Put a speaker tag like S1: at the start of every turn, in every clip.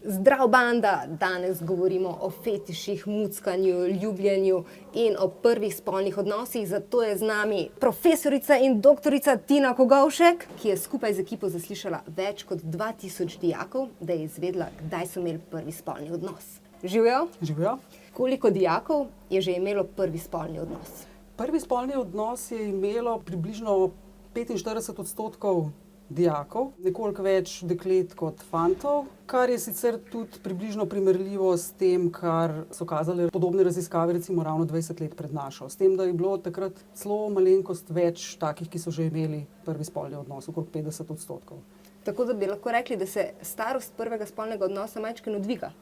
S1: Zdrav banda, danes govorimo o fetiših, muckanju, ljubljenju in o prvih spolnih odnosih, zato je z nami profesorica in doktorica Tina Kogovšek, ki je skupaj z ekipo zaslišala več kot 2000 dijakov, da je izvedela, kdaj so imeli prvi spolni odnos. Živijo?
S2: Živijo.
S1: Koliko dijakov je že imelo prvi spolni odnos?
S2: Prvi spolni odnos je imelo približno 45% dijakov, nekoliko več deklet kot fantov, kar je sicer tudi približno primerljivo s tem, kar so kazale podobne raziskave, recimo ravno 20 let pred našo. S tem, da je bilo takrat celo malenkost več takih, ki so že imeli prvi spolni odnos, okrog 50%.
S1: Tako da bi lahko rekli, da se starost prvega spolnega odnosa majčkeno dviga.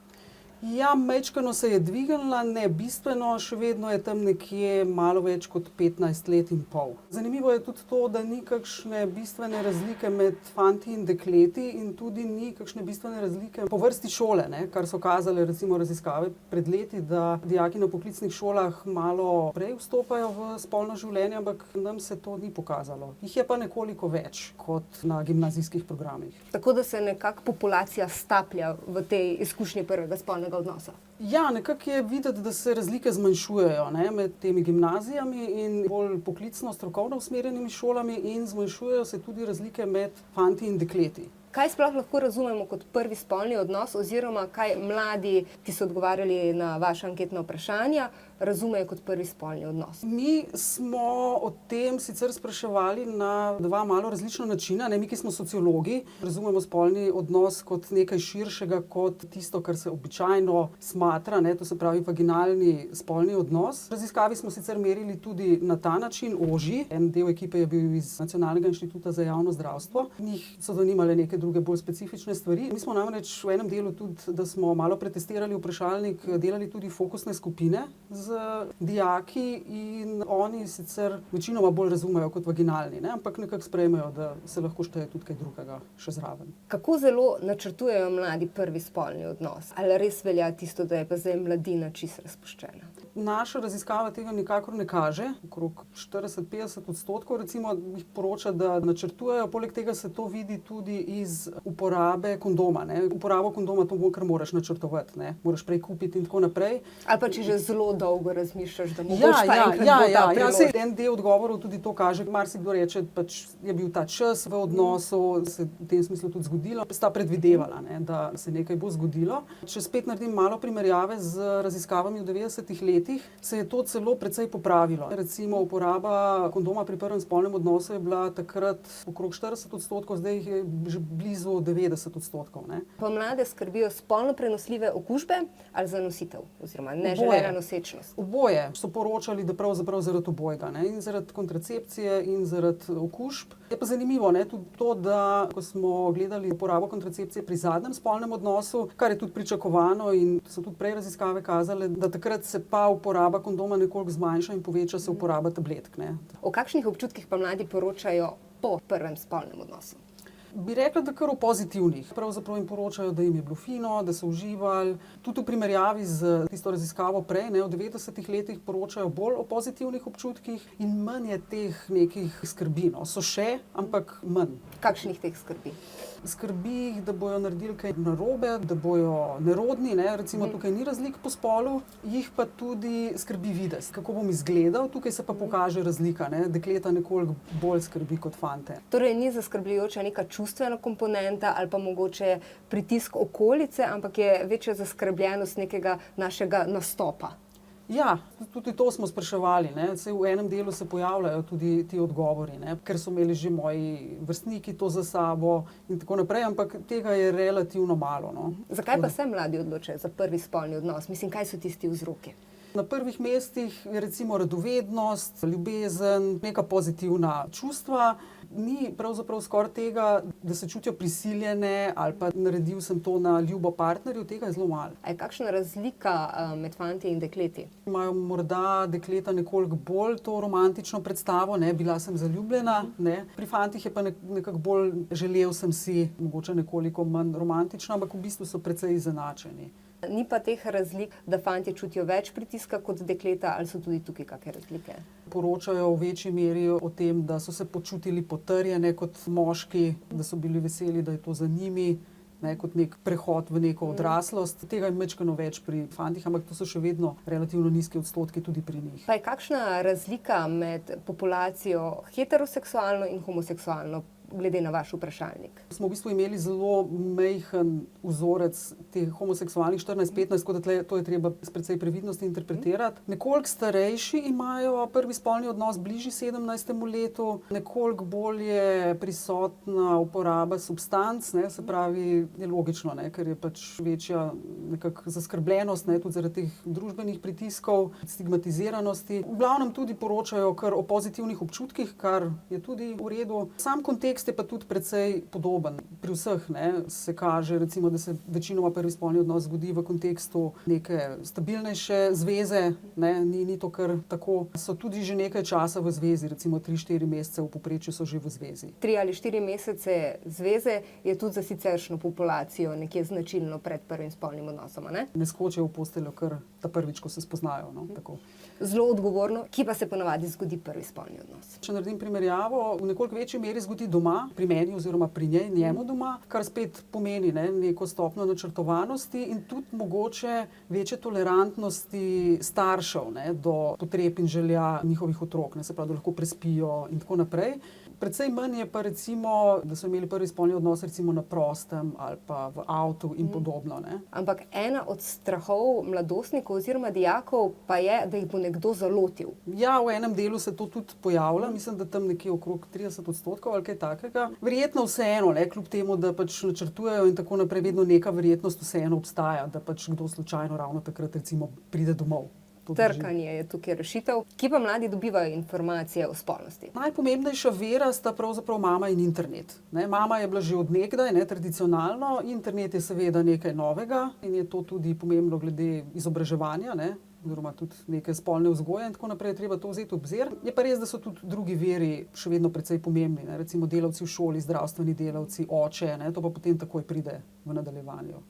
S2: Ja, majčkeno se je dvignila, ne bistveno, še vedno je tam nekje malo več kot 15 let in pol. Zanimivo je tudi to, da ni kakšne bistvene razlike med fanti in dekleti in tudi ni kakšne bistvene razlike po vrsti šole, kar so kazale recimo raziskave pred leti, da dijaki na poklicnih šolah malo prej vstopajo v spolno življenje, ampak nam se to ni pokazalo. Jih je pa nekoliko več kot na gimnazijskih programih.
S1: Tako da se nekako populacija staplja v tej izkušnji prvega spolnega odnosa.
S2: Ja, nekako je videti, da se razlike zmanjšujejo med temi gimnazijami in bolj poklicno, strokovno usmerjenimi šolami in zmanjšujejo se tudi razlike med fanti in dekleti.
S1: Kaj sploh lahko razumemo kot prvi spolni odnos oziroma kaj mladi, ki so odgovarjali na vaša anketna vprašanja, razumejo kot prvi spolni odnos?
S2: Mi smo o tem sicer spraševali na dva malo različna načina. Mi, ki smo sociologi, razumemo spolni odnos kot nekaj širšega kot tisto, kar se običajno smatra, to se pravi vaginalni spolni odnos. Raziskavi smo sicer merili tudi na ta način, ožji. En del ekipe je bil iz Nacionalnega inštituta za javno zdravstvo. Njih so zanimale neke druge bolj specifične stvari. Mi smo namreč v enem delu tudi, da smo malo pretestirali vprašalnik, delali tudi fokusne skupine z dijaki in oni sicer večinoma bolj razumejo kot vaginalni, ampak nekako sprejmejo, da se lahko šteje tudi kaj drugega še zraven.
S1: Kako zelo načrtujejo mladi prvi spolni odnos? Ali res velja tisto, da je pa zdaj mladina čisto razpuščena?
S2: Naša raziskava tega nikakor ne kaže. Okrog 40-50% recimo jih poroča, da načrtujejo. Poleg tega se to vidi tudi iz uporabe kondoma. Uporabo kondoma to kar moraš načrtovati. Moraš prej kupiti in tako naprej.
S1: Ali pa če že zelo dolgo razmišljaš, da mogoče pa enkrat bo ta priložnost.
S2: En del odgovorov tudi to kaže. Marsikdo reče, je bil ta čas v odnosu, se v tem smislu tudi zgodilo. Sta predvidevala, da se nekaj bo zgodilo. Če spet naredim malo primerjave z raziskavami v 90-ih letih, se je to celo precej popravilo. Recimo uporaba kondoma pri prvem spolnem odnosu je bila takrat okrog 40%, zdaj jih je že blizu 90%.
S1: Pa mlade skrbijo spolno prenosljive okužbe ali za nositev oziroma neželena nosečnost?
S2: Oboje so poročali, da pravzaprav zaradi obojega, in zaradi kontracepcije in zaradi okužb. Je pa zanimivo tudi to, da ko smo gledali uporabo kontracepcije pri zadnjem spolnem odnosu, kar je tudi pričakovano in so tudi prej raziskave kazale, da takrat se pa uporaba kondoma nekoliko zmanjša in poveča se uporaba tabletk.
S1: O kakšnih občutkih pa mladi poročajo po prvem spolnem odnosu?
S2: Bi rekla, da kar o pozitivnih. Pravzaprav jim poročajo, da jim je bilo fino, da so uživali. Tudi v primerjavi z tisto raziskavo prej, v 90-ih letih poročajo bolj o pozitivnih občutkih in manj je teh nekih skrbi. So še, ampak manj.
S1: Kakšnih teh skrbi?
S2: Skrbi jih, da bojo naredili kaj narobe, da bojo nerodni, recimo tukaj ni razlik po spolu, jih pa tudi skrbi videz, kako bom izgledal, tukaj se pa pokaže razlika, dekleta nekoliko bolj skrbi kot fante.
S1: Torej ni zaskrbljujoča neka čustvena komponenta ali pa mogoče pritisk okolice, ampak je večja zaskrbljenost nekega našega nastopa.
S2: Ja, tudi to smo spraševali. Saj v enem delu se pojavljajo tudi ti odgovori, ker so imeli že moji vrstniki to za sabo in tako naprej, ampak tega je relativno malo.
S1: Zakaj pa se mladi odločajo za prvi spolni odnos? Mislim, kaj so tisti vzroki?
S2: Na prvih mestih je recimo radovednost, ljubezen, neka pozitivna čustva. Ni pravzaprav skoraj tega, da se čutijo prisiljene ali pa naredil sem to na ljubo partnerju, tega je zelo malo.
S1: A je kakšna razlika med fanti in dekleti?
S2: Imajo morda dekleta nekoliko bolj to romantično predstavo, bila sem zaljubljena, Pri fantih je pa nekako bolj želel sem si, mogoče nekoliko manj romantično, ampak v bistvu so precej izenačeni.
S1: Ni pa teh razlik, da fantje čutijo več pritiska kot dekleta, ali so tudi tukaj kakšne razlike?
S2: Poročajo v večji meri o tem, da so se počutili potrjene kot moški, da so bili veseli, da je to za njimi, ne, kot nek prehod v neko odraslost. Tega je majčkeno več pri fantih, ampak to so še vedno relativno nizki odstotki tudi pri njih.
S1: Pa je kakšna razlika med populacijo heteroseksualno in homoseksualno, glede na vaš vprašalnik?
S2: Smo v bistvu imeli zelo majhen vzorec teh homoseksualnih 14-15, tako da to je treba s precej previdnosti interpretirati. Nekoliko starejši imajo prvi spolni odnos bližji 17. letu, nekoliko bolj je prisotna uporaba substanc, ne, se pravi, je logično, ne, ker je pač večja nekako zaskrbljenost, ne, tudi zaradi teh družbenih pritiskov, stigmatiziranosti. V glavnem tudi poročajo kar o pozitivnih občutkih, kar je tudi v redu. Sam kontekst je pa tudi precej podoben. Pri vseh, ne, se kaže, recimo, da se večinoma prvi spolni odnos zgodi v kontekstu neke stabilnejše zveze, ne, ni to kar tako. So tudi že nekaj časa v zvezi, recimo 3-4 mesece v povprečju so že v zvezi.
S1: 3 ali 4 mesece zveze je tudi za siceršnjo populacijo nekje značilno pred prvim spolnim odnosom, ne?
S2: Ne skočijo v posteljo kar ta prvič, ko se spoznajo, no, tako.
S1: Zelo odgovorno, kje pa se ponavadi zgodi prvi spolni odnos?
S2: Če naredim primerjavo, v nekoliko večji meri zgodi doma, pri meni oziroma pri njej, njemu doma, kar spet pomeni, ne, neko stopnjo načrtovanosti in tudi mogoče večje tolerantnosti staršev, ne, do potreb in želja njihovih otrok, ne, se pravi, da lahko prespijo in tako naprej. Precej manj je pa recimo, da so imeli prvi spolni odnos recimo na prostem ali pa v avtu in podobno, ne.
S1: Ampak ena od strahov mladostnikov oziroma dijakov pa je, da jih bo nekdo zalotil.
S2: Ja, v enem delu se to tudi pojavlja, mislim, da tam nekje okrog 30% ali kaj takega. Verjetno vseeno, ne, kljub temu, da pač načrtujejo in tako naprej, vedno neka verjetnost vseeno obstaja, da pač kdo slučajno ravno takrat recimo pride domov.
S1: Trkanje je tukaj rešitev. Kje pa mladi dobivajo informacije o spolnosti?
S2: Najpomembnejša vera sta pravzaprav mama in internet. Ne, mama je bila že od nekdaj, ne, tradicionalno, internet je seveda nekaj novega in je to tudi pomembno glede izobraževanja, ne, oziroma tudi neke spolne vzgoje in tako naprej, je treba to vzeti v obzir. Je pa res, da so tudi drugi viri še vedno precej pomembni, ne, recimo delavci v šoli, zdravstveni delavci, oče, ne, to pa potem takoj pride v nadaljevanju.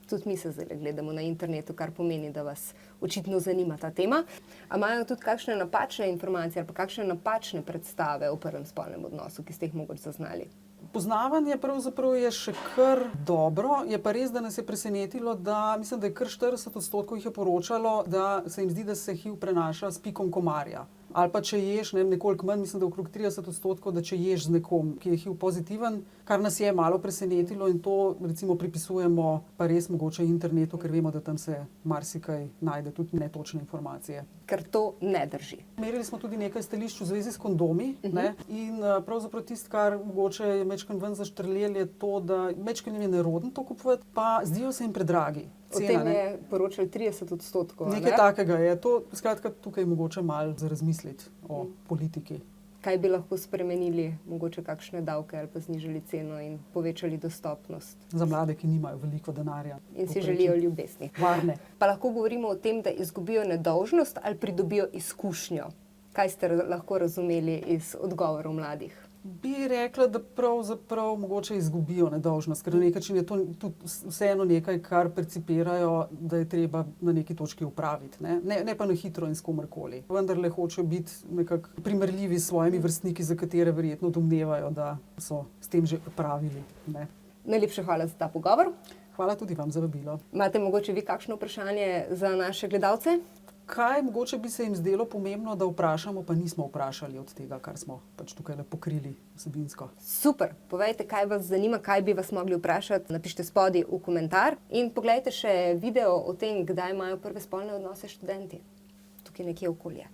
S1: Tudi mi se zdaj gledamo na internetu, kar pomeni, da vas očitno zanima ta tema. A imajo tudi kakšne napačne informacije ali pa kakšne napačne predstave o prvem spolnem odnosu, ki ste jih mogoče zaznali?
S2: Poznavanje pravzaprav je še kar dobro, je pa res, da nas je presenetilo, da mislim, da je kar 40% jih je poročalo, da se jim zdi, da se HIV prenaša s pikom komarja. Ali pa če ješ, ne, nekoliko manj, mislim, da okrog 30%, da če ješ z nekom, ki je HIV pozitiven, kar nas je malo presenetilo in to recimo pripisujemo pa res mogoče internetu, ker vemo, da tam se marsikaj najde, tudi netočne informacije.
S1: Ker to ne drži.
S2: Merili smo tudi nekaj stališč v zvezi s kondomi, ne, in pravzaprav tisto, kar mogoče je mečken ven zaštrlel, je to, da mečken jim je nerodno to kupovati, pa zdijo se jim predragi.
S1: O tem je poročali 30%.
S2: Nekaj takega je. To, skratka, tukaj je mogoče malo za razmisliti o politiki.
S1: Kaj bi lahko spremenili, mogoče kakšne davke ali pa znižali ceno in povečali dostopnost?
S2: Za mlade, ki nimajo veliko denarja.
S1: In si želijo ljubezni.
S2: Varne.
S1: Pa lahko govorimo o tem, da izgubijo nedolžnost ali pridobijo izkušnjo. Kaj ste lahko razumeli iz odgovorov mladih?
S2: Bi rekla, da pravzaprav mogoče izgubijo nedolžnost, ker na nek način je to tudi vseeno nekaj, kar percipirajo, da je treba na neki točki opraviti. Ne pa na hitro in s komerkoli. Vendarle hočejo biti nekako primerljivi s svojimi vrstniki, za katere verjetno domnevajo, da so s tem že opravili. Ne.
S1: Najlepša hvala za ta pogovor.
S2: Hvala tudi vam za vabilo.
S1: Imate mogoče vi kakšno vprašanje za naše gledalce?
S2: Kaj mogoče bi se jim zdelo pomembno, da vprašamo, pa nismo vprašali od tega, kar smo pač tukaj pokrili vsebinsko.
S1: Super, povejte, kaj vas zanima, kaj bi vas mogli vprašati, napišite spodaj v komentar in poglejte še video o tem, kdaj imajo prve spolne odnose študenti. Tukaj nekje okolje.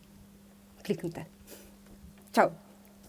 S1: Kliknite. Čau!